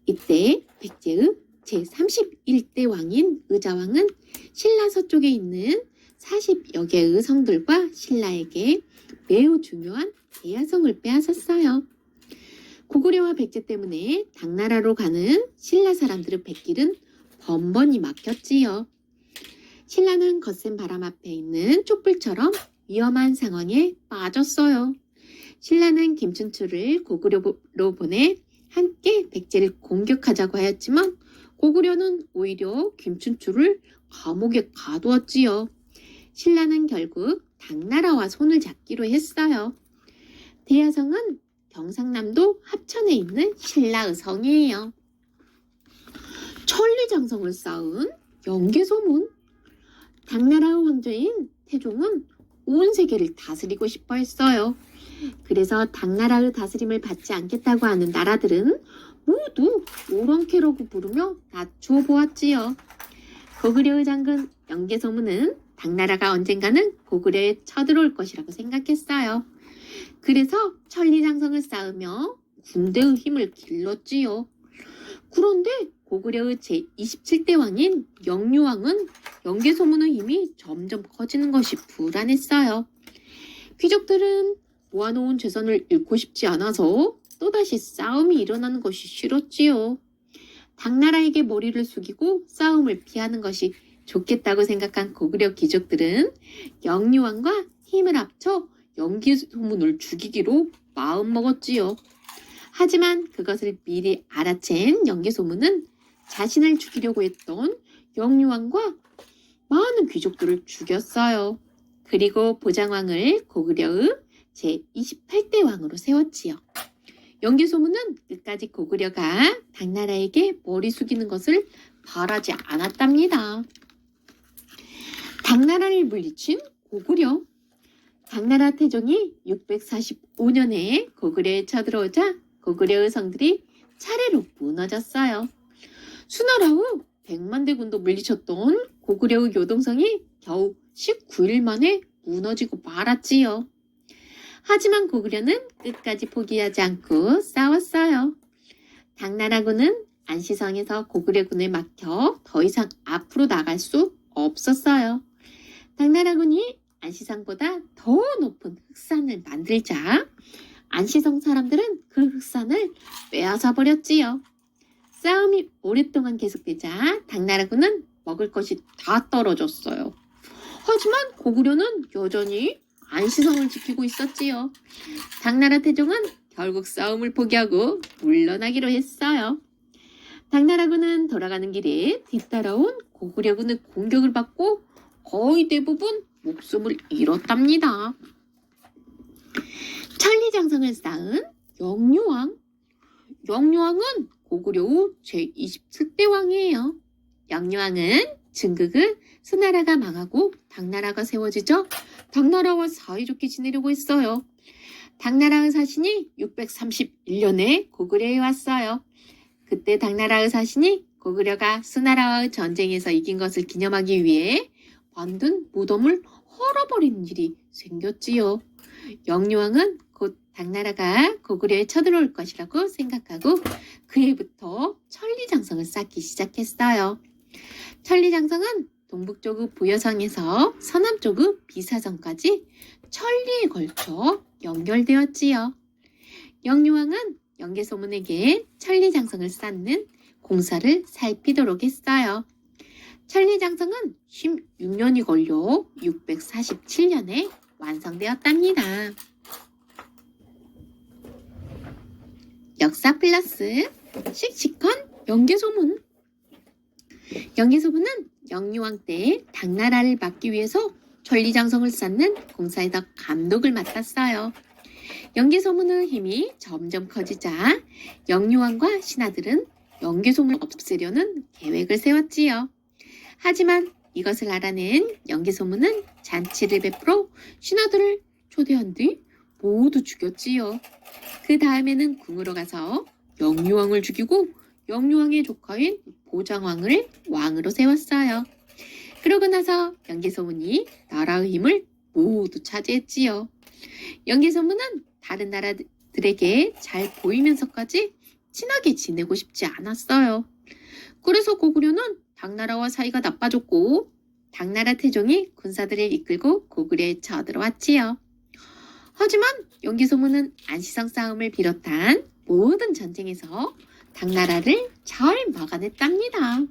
이때 백제의 제31대 왕인 의자왕은 신라 서쪽에 있는 40여 개의 성들과 신라에게 매우 중요한 대야성을 빼앗았어요. 고구려와 백제 때문에 당나라로 가는 신라 사람들의 백길은 번번이 막혔지요. 신라는 거센 바람 앞에 있는 촛불처럼 위험한 상황에 빠졌어요. 신라는 김춘추를 고구려로 보내 함께 백제를 공격하자고 하였지만 고구려는 오히려 김춘추를 감옥에 가두었지요. 신라는 결국 당나라와 손을 잡기로 했어요. 대야성은 경상남도 합천에 있는 신라의 성이에요. 천리장성을 쌓은 영계소문. 당나라의 황제인 태종은 온 세계를 다스리고 싶어 했어요. 그래서 당나라의 다스림을 받지 않겠다고 하는 나라들은 모두 오랑캐라고 부르며 낮추어 보았지요. 고구려의 장군 영계소문은 당나라가 언젠가는 고구려에 쳐들어올 것이라고 생각했어요. 그래서 천리장성을 쌓으며 군대의 힘을 길렀지요. 그런데 고구려의 제27대 왕인 영유왕은 영계소문의 힘이 점점 커지는 것이 불안했어요. 귀족들은 모아놓은 재산을 잃고 싶지 않아서 또다시 싸움이 일어나는 것이 싫었지요. 당나라에게 머리를 숙이고 싸움을 피하는 것이 좋겠다고 생각한 고구려 귀족들은 영유왕과 힘을 합쳐 영계소문을 죽이기로 마음먹었지요. 하지만 그것을 미리 알아챈 영계소문은 자신을 죽이려고 했던 영유왕과 많은 귀족들을 죽였어요. 그리고 보장왕을 고구려의 제28대 왕으로 세웠지요. 영계소문은 끝까지 고구려가 당나라에게 머리 숙이는 것을 바라지 않았답니다. 당나라를 물리친 고구려. 당나라 태종이 645년에 고구려에 쳐들어오자 고구려의 성들이 차례로 무너졌어요. 수나라의 100만 대군도 물리쳤던 고구려의 요동성이 겨우 19일 만에 무너지고 말았지요. 하지만 고구려는 끝까지 포기하지 않고 싸웠어요. 당나라군은 안시성에서 고구려군을 막혀 더 이상 앞으로 나갈 수 없었어요. 당나라군이 안시성보다 더 높은 흑산을 만들자 안시성 사람들은 그 흑산을 빼앗아 버렸지요. 싸움이 오랫동안 계속되자 당나라군은 먹을 것이 다 떨어졌어요. 하지만 고구려는 여전히 안시성을 지키고 있었지요. 당나라 태종은 결국 싸움을 포기하고 물러나기로 했어요. 당나라군은 돌아가는 길에 뒤따라온 고구려군의 공격을 받고 거의 대부분 목숨을 잃었답니다. 천리장성을 쌓은 영유왕. 영유왕은 고구려의 제27대 왕이에요. 영유왕은 중국의 수나라가 망하고 당나라가 세워지자 당나라와 사이좋게 지내려고 했어요. 당나라의 사신이 631년에 고구려에 왔어요. 그때 당나라의 사신이 고구려가 수나라와의 전쟁에서 이긴 것을 기념하기 위해 만든 무덤을 헐어버리는 일이 생겼지요. 영유왕은 곧 당나라가 고구려에 쳐들어올 것이라고 생각하고 그 해부터 천리장성을 쌓기 시작했어요. 천리장성은 동북쪽의 부여성에서 서남쪽의 비사성까지 천리에 걸쳐 연결되었지요. 영유왕은 영계소문에게 천리장성을 쌓는 공사를 살피도록 했어요. 천리장성은 16년이 걸려 647년에 완성되었답니다. 역사 플러스 씩씩한 영계소문. 영계소문은 영유왕 때 당나라를 막기 위해서 천리장성을 쌓는 공사에서 감독을 맡았어요. 영계소문의 힘이 점점 커지자 영유왕과 신하들은 영계소문을 없애려는 계획을 세웠지요. 하지만 이것을 알아낸 영계소문은 잔치를 베풀어 신하들을 초대한 뒤 모두 죽였지요. 그 다음에는 궁으로 가서 영유왕을 죽이고 영유왕의 조카인 보장왕을 왕으로 세웠어요. 그러고 나서 영계소문이 나라의 힘을 모두 차지했지요. 영계소문은 다른 나라들에게 잘 보이면서까지 친하게 지내고 싶지 않았어요. 그래서 고구려는 당나라와 사이가 나빠졌고 당나라 태종이 군사들을 이끌고 고구려에 쳐들어왔지요. 하지만 영계소문은 안시성 싸움을 비롯한 모든 전쟁에서 당나라를 잘 막아냈답니다.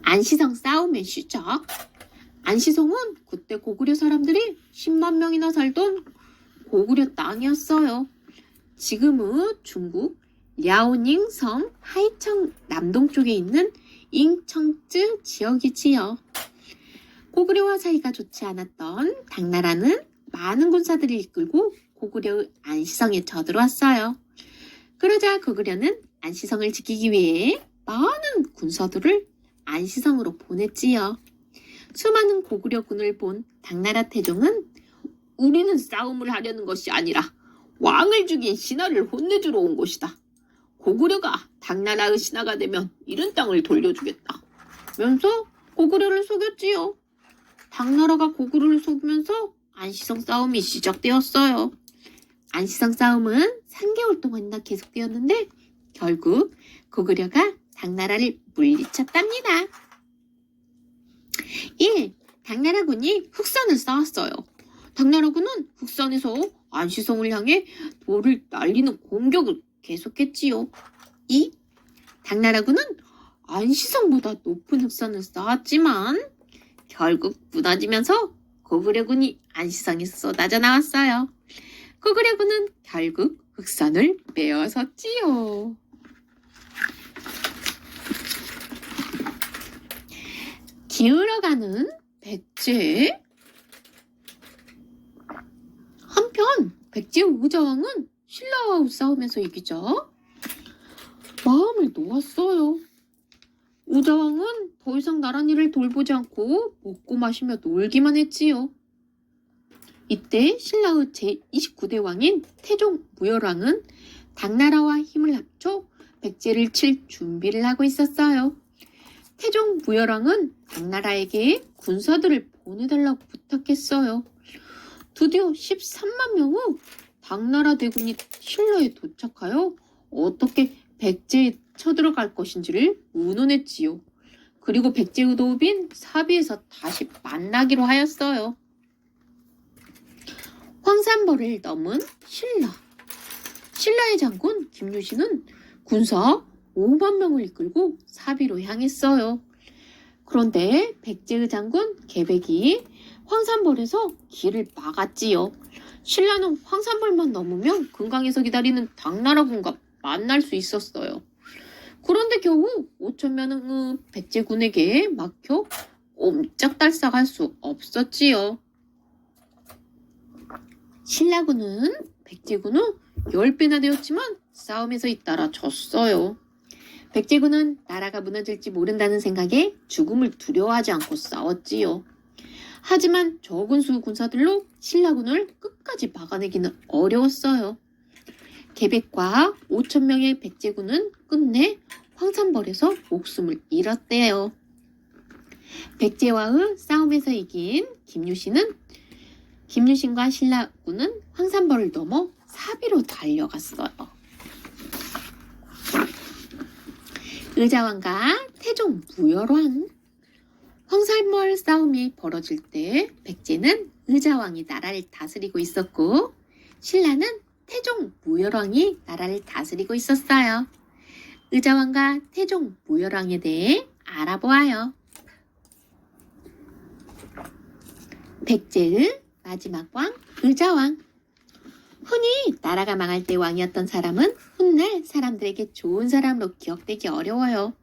안시성 싸움의 시작. 안시성은 그때 고구려 사람들이 10만 명이나 살던 고구려 땅이었어요. 지금은 중국 랴오닝 섬 하이청 남동쪽에 있는 잉청쯔 지역이지요. 고구려와 사이가 좋지 않았던 당나라는 많은 군사들을 이끌고 고구려의 안시성에 쳐들어왔어요. 그러자 고구려는 안시성을 지키기 위해 많은 군사들을 안시성으로 보냈지요. 수많은 고구려군을 본 당나라 태종은 우리는 싸움을 하려는 것이 아니라 왕을 죽인 신하를 혼내주러 온 것이다. 고구려가 당나라의 신하가 되면 이른 땅을 돌려주겠다. 면서 고구려를 속였지요. 당나라가 고구려를 속이면서 안시성 싸움이 시작되었어요. 안시성 싸움은 3개월 동안이나 계속되었는데 결국 고구려가 당나라를 물리쳤답니다. 1. 당나라군이 흑선을 쌓았어요. 당나라군은 흑선에서 안시성을 향해 돌을 날리는 공격을 계속했지요. 2. 당나라군은 안시성보다 높은 흑선을 쌓았지만 결국 무너지면서 고구려군이 안시성에서 쏟아져 나왔어요. 고구려군은 결국 흑선을 메어섰지요. 기울어가는 백제. 한편 백제 우자왕은 신라와 싸움에서 이기자 마음을 놓았어요. 우자왕은 더 이상 나란히를 돌보지 않고 먹고 마시며 놀기만 했지요. 이때 신라의 제29대 왕인 태종 무열왕은 당나라와 힘을 합쳐 백제를 칠 준비를 하고 있었어요. 태종 무열왕은 당나라에게 군사들을 보내달라고 부탁했어요. 드디어 13만 명의 당나라 대군이 신라에 도착하여 어떻게 백제에 쳐들어갈 것인지를 의논했지요. 그리고 백제의 도읍인 사비에서 다시 만나기로 하였어요. 황산벌을 넘은 신라. 신라의 장군 김유신은 군사 5만 명을 이끌고 사비로 향했어요. 그런데 백제의 장군 계백이 황산벌에서 길을 막았지요. 신라는 황산벌만 넘으면 금강에서 기다리는 당나라군과 만날 수 있었어요. 그런데 겨우 5천 명의 백제군에게 막혀 옴짝달싹할 수 없었지요. 신라군은 백제군은 10배나 되었지만 싸움에서 잇따라 졌어요. 백제군은 나라가 무너질지 모른다는 생각에 죽음을 두려워하지 않고 싸웠지요. 하지만 적은 수 군사들로 신라군을 끝까지 막아내기는 어려웠어요. 계백과 5천 명의 백제군은 끝내 황산벌에서 목숨을 잃었대요. 백제와의 싸움에서 이긴 김유신과 신라군은 황산벌을 넘어 사비로 달려갔어요. 의자왕과 태종 무열왕. 황산벌 싸움이 벌어질 때 백제는 의자왕이 나라를 다스리고 있었고 신라는 태종 무열왕이 나라를 다스리고 있었어요. 의자왕과 태종 무열왕에 대해 알아보아요. 백제의 마지막 왕 의자왕. 흔히 나라가 망할 때 왕이었던 사람은 훗날 사람들에게 좋은 사람으로 기억되기 어려워요.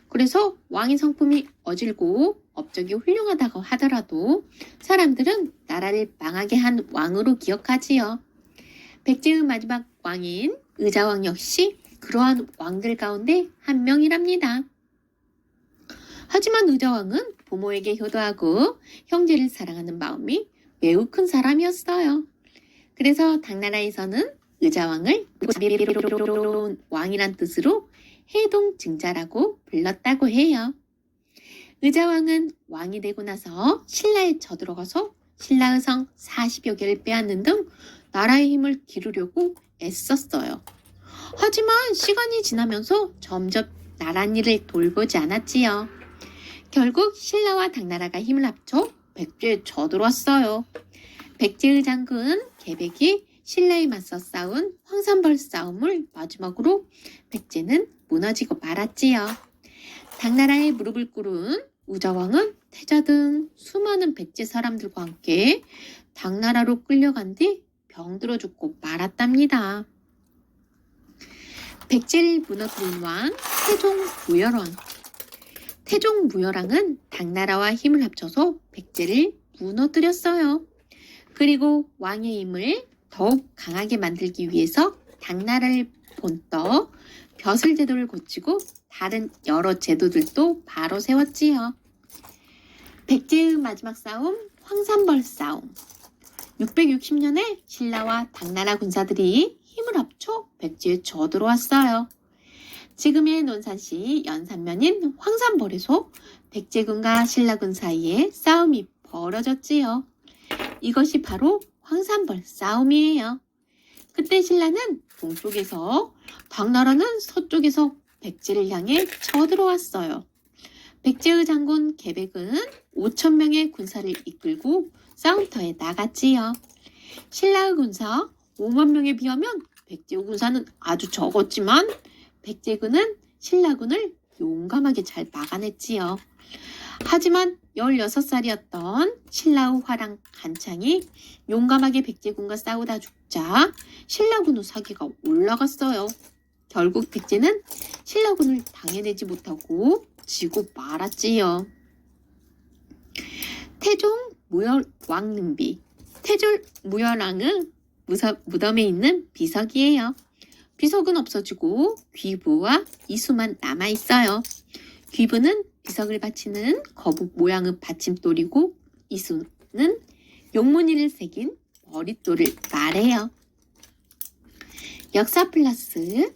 그래서 왕의 성품이 어질고 업적이 훌륭하다고 하더라도 사람들은 나라를 망하게 한 왕으로 기억하지요. 백제의 마지막 왕인 의자왕 역시 그러한 왕들 가운데 한 명이랍니다. 하지만 의자왕은 부모에게 효도하고 형제를 사랑하는 마음이 매우 큰 사람이었어요. 그래서 당나라에서는 의자왕을 자비로운 왕이란 뜻으로 해동증자라고 불렀다고 해요. 의자왕은 왕이 되고 나서 신라에 쳐들어가서 신라의 성 40여 개를 빼앗는 등 나라의 힘을 기르려고 애썼어요. 하지만 시간이 지나면서 점점 나랏일을 돌보지 않았지요. 결국 신라와 당나라가 힘을 합쳐 백제에 쳐들어왔어요. 백제의 장군 계백이 신라에 맞서 싸운 황산벌 싸움을 마지막으로 백제는 무너지고 말았지요. 당나라의 무릎을 꿇은 우자왕은 태자 등 수많은 백제 사람들과 함께 당나라로 끌려간 뒤 병들어 죽고 말았답니다. 백제를 무너뜨린 왕 태종무열왕. 태종무열왕은 당나라와 힘을 합쳐서 백제를 무너뜨렸어요. 그리고 왕의 힘을 더욱 강하게 만들기 위해서 당나라를 본떠 벼슬 제도를 고치고 다른 여러 제도들도 바로 세웠지요. 백제의 마지막 싸움, 황산벌 싸움. 660년에 신라와 당나라 군사들이 힘을 합쳐 백제에 쳐들어왔어요. 지금의 논산시 연산면인 황산벌에서 백제군과 신라군 사이에 싸움이 벌어졌지요. 이것이 바로 황산벌 싸움이에요. 그때 신라는 동쪽에서, 당나라는 서쪽에서 백제를 향해 쳐들어왔어요. 백제의 장군 계백은 5,000명의 군사를 이끌고 싸움터에 나갔지요. 신라의 군사 5만 명에 비하면 백제의 군사는 아주 적었지만 백제군은 신라군을 용감하게 잘 막아냈지요. 하지만 16살이었던 신라의 화랑 간창이 용감하게 백제군과 싸우다 죽자 신라군의 사기가 올라갔어요. 결국 백제는 신라군을 당해내지 못하고 지고 말았지요. 태종 무열왕릉비. 태종 무열왕은 무덤에 있는 비석이에요. 비석은 없어지고 귀부와 이수만 남아있어요. 귀부는 비석을 받치는 거북 모양의 받침돌이고 이수는 용무늬를 새긴 머릿돌을 말해요. 역사 플러스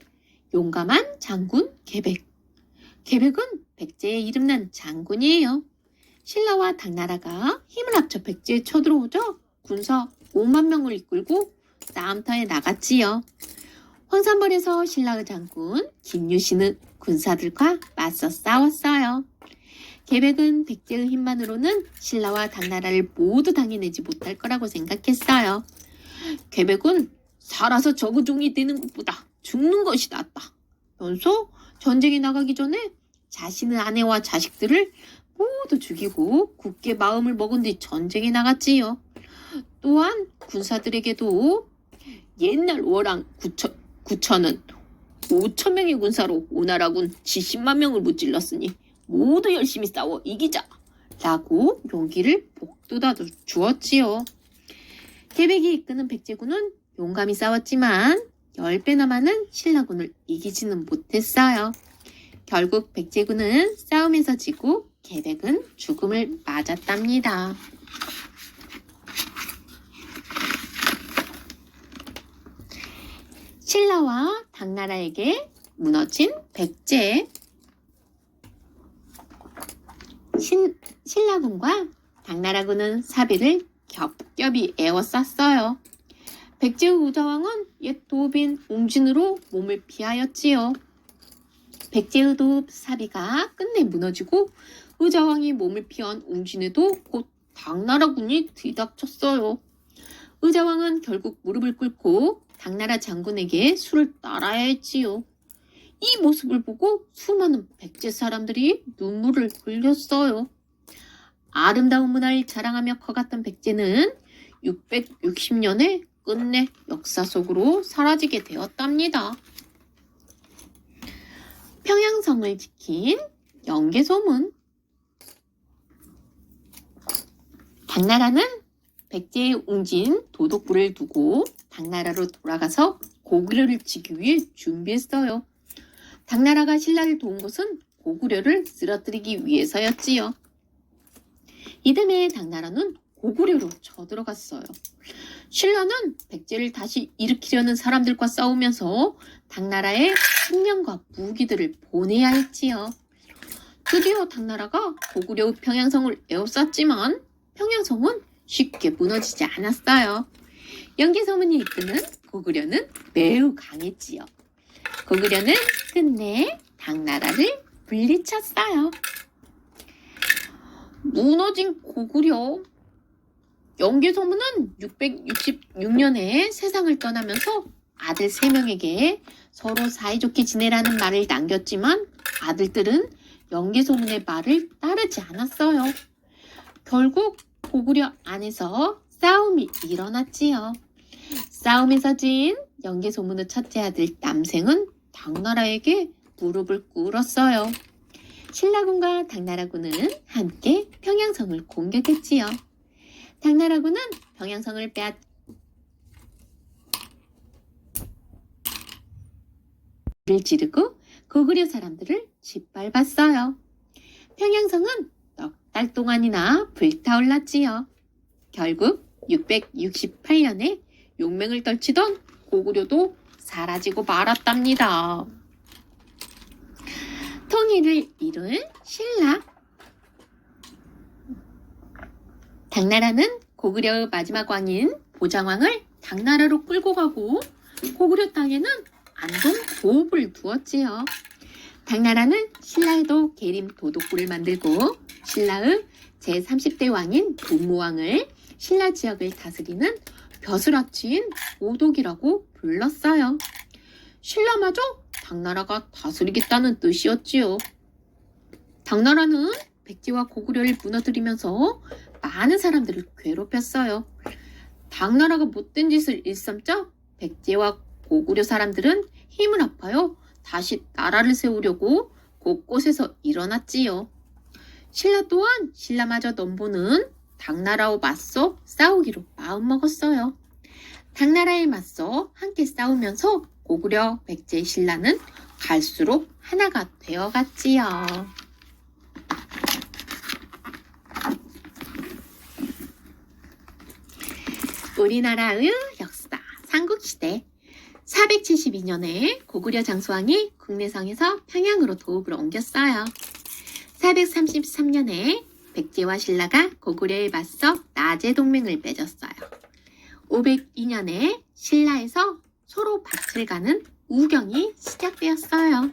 용감한 장군 계백. 계백은 백제의 이름난 장군이에요. 신라와 당나라가 힘을 합쳐 백제에 쳐들어오자 군사 5만 명을 이끌고 싸움터에 나갔지요. 황산벌에서 신라의 장군 김유신의 군사들과 맞서 싸웠어요. 계백은 백제의 힘만으로는 신라와 당나라를 모두 당해내지 못할 거라고 생각했어요. 계백은 살아서 저그종이 되는 것보다 죽는 것이 낫다. 면서 전쟁에 나가기 전에 자신의 아내와 자식들을 모두 죽이고 굳게 마음을 먹은 뒤 전쟁에 나갔지요. 또한 군사들에게도 옛날 월왕 구천은 5,000명의 군사로 오나라군 70만 명을 무찔렀으니 모두 열심히 싸워 이기자 라고 용기를 북돋아 주었지요. 계백이 이끄는 백제군은 용감히 싸웠지만 10배나 많은 신라군을 이기지는 못했어요. 결국 백제군은 싸움에서 지고 계백은 죽음을 맞았답니다. 신라와 당나라에게 무너진 백제. 신라군과 당나라군은 사비를 겹겹이 에워쌌어요. 백제의 의자왕은 옛 도읍인 웅진으로 몸을 피하였지요. 백제의 도읍 사비가 끝내 무너지고 의자왕이 몸을 피한 웅진에도 곧 당나라군이 뒤닥쳤어요. 의자왕은 결국 무릎을 꿇고 당나라 장군에게 술을 따라야 했지요. 이 모습을 보고 수많은 백제 사람들이 눈물을 흘렸어요. 아름다운 문화를 자랑하며 커갔던 백제는 660년에 끝내 역사 속으로 사라지게 되었답니다. 평양성을 지킨 영계소문. 당나라는 백제의 웅진 도독부를 두고 당나라로 돌아가서 고구려를 치기 위해 준비했어요. 당나라가 신라를 도운 것은 고구려를 쓰러뜨리기 위해서였지요. 이듬해 당나라는 고구려로 쳐들어갔어요. 신라는 백제를 다시 일으키려는 사람들과 싸우면서 당나라에 식량과 무기들을 보내야 했지요. 드디어 당나라가 고구려의 평양성을 에워쌌지만 평양성은 쉽게 무너지지 않았어요. 영계소문이 이끄는 고구려는 매우 강했지요. 고구려는 끝내 당나라를 물리쳤어요. 무너진 고구려. 영계소문은 666년에 세상을 떠나면서 아들 3명에게 서로 사이좋게 지내라는 말을 남겼지만 아들들은 영계소문의 말을 따르지 않았어요. 결국 고구려 안에서 싸움이 일어났지요. 싸움에서 진 영계소문의 첫째 아들 남생은 당나라에게 무릎을 꿇었어요. 신라군과 당나라군은 함께 평양성을 공격했지요. 당나라군은 평양성을 빼앗 를 지르고 고구려 사람들을 짓밟았어요. 평양성은 넉 달 동안이나 불타올랐지요. 결국 668년에 용맹을 떨치던 고구려도 사라지고 말았답니다. 통일을 이룬 신라. 당나라는 고구려의 마지막 왕인 보장왕을 당나라로 끌고 가고 고구려 땅에는 안동 도읍을 두었지요. 당나라는 신라에도 계림 도독구를 만들고 신라의 제30대 왕인 도무왕을 신라 지역을 다스리는 벼슬아치인 오독이라고 불렀어요. 신라마저 당나라가 다스리겠다는 뜻이었지요. 당나라는 백제와 고구려를 무너뜨리면서 많은 사람들을 괴롭혔어요. 당나라가 못된 짓을 일삼자 백제와 고구려 사람들은 힘을 합하여 다시 나라를 세우려고 곳곳에서 일어났지요. 신라 또한 신라마저 넘보는 당나라와 맞서 싸우기로 마음먹었어요. 당나라에 맞서 함께 싸우면서 고구려, 백제, 신라는 갈수록 하나가 되어갔지요. 우리나라의 역사, 삼국시대. 472년에 고구려 장수왕이 국내성에서 평양으로 도읍을 옮겼어요. 433년에 백제와 신라가 고구려에 맞서 나제 동맹을 맺었어요. 502년에 신라에서 서로 밭을 가는 우경이 시작되었어요.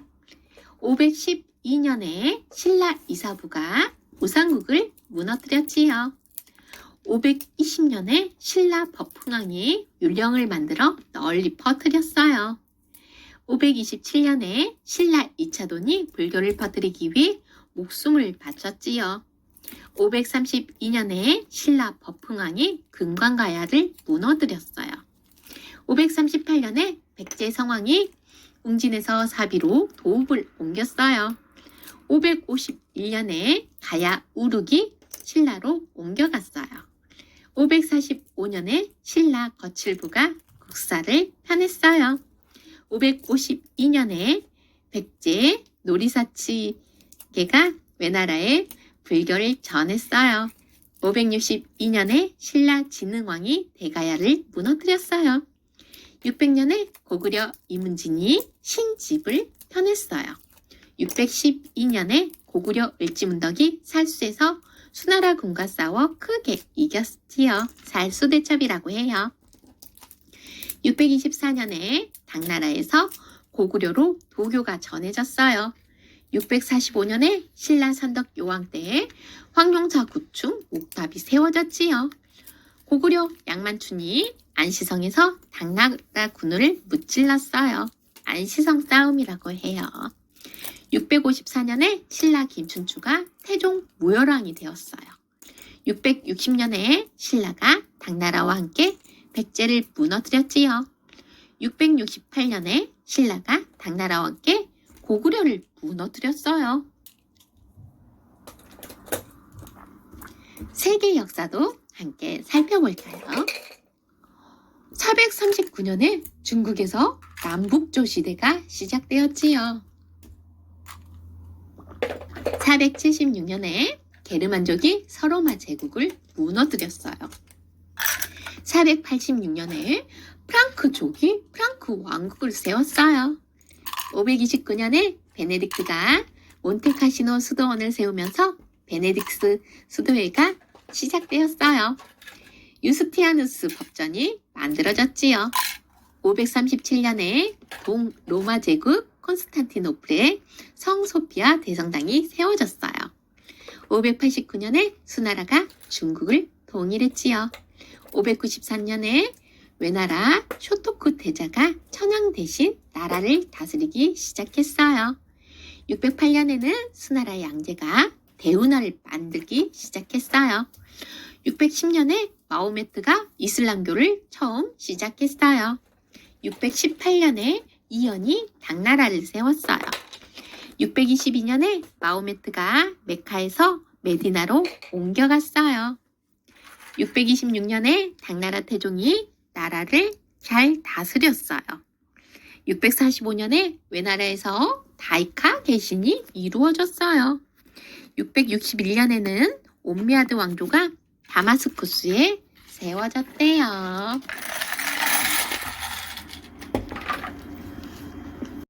512년에 신라 이사부가 우상국을 무너뜨렸지요. 520년에 신라 법흥왕이 율령을 만들어 널리 퍼뜨렸어요. 527년에 신라 이차돈이 불교를 퍼뜨리기 위해 목숨을 바쳤지요. 532년에 신라 법흥왕이 금관가야를 무너뜨렸어요. 538년에 백제 성왕이 웅진에서 사비로 도읍을 옮겼어요. 551년에 가야 우룩이 신라로 옮겨갔어요. 545년에 신라 거칠부가 국사를 편했어요. 552년에 백제 노리사치계가 외나라에 불교를 전했어요. 562년에 신라 진흥왕이 대가야를 무너뜨렸어요. 600년에 고구려 이문진이 신집을 편했어요. 612년에 고구려 을지문덕이 살수에서 수나라 군과 싸워 크게 이겼지요. 살수대첩이라고 해요. 624년에 당나라에서 고구려로 도교가 전해졌어요. 645년에 신라 선덕 요왕 때에 황룡차 구충 옥탑이 세워졌지요. 고구려 양만춘이 안시성에서 당나라 군을 무찔렀어요. 안시성 싸움이라고 해요. 654년에 신라 김춘추가 태종 무열왕이 되었어요. 660년에 신라가 당나라와 함께 백제를 무너뜨렸지요. 668년에 신라가 당나라와 함께 고구려를 무너뜨렸어요. 세계 역사도 함께 살펴볼까요? 439년에 중국에서 남북조 시대가 시작되었지요. 476년에 게르만족이 서로마 제국을 무너뜨렸어요. 486년에 프랑크족이 프랑크 왕국을 세웠어요. 529년에 베네딕트가 몬테카시노 수도원을 세우면서 베네딕스 수도회가 시작되었어요. 유스티아누스 법전이 만들어졌지요. 537년에 동로마 제국 콘스탄티노플에 성 소피아 대성당이 세워졌어요. 589년에 수나라가 중국을 통일했지요. 593년에 외나라 쇼토쿠 대자가 천황 대신 나라를 다스리기 시작했어요. 608년에는 수나라 양제가 대운하를 만들기 시작했어요. 610년에 마호메트가 이슬람교를 처음 시작했어요. 618년에 이연이 당나라를 세웠어요. 622년에 마호메트가 메카에서 메디나로 옮겨갔어요. 626년에 당나라 태종이 나라를 잘 다스렸어요. 645년에 외나라에서 다이카 개신이 이루어졌어요. 661년에는 옴미아드 왕조가 다마스쿠스에 세워졌대요.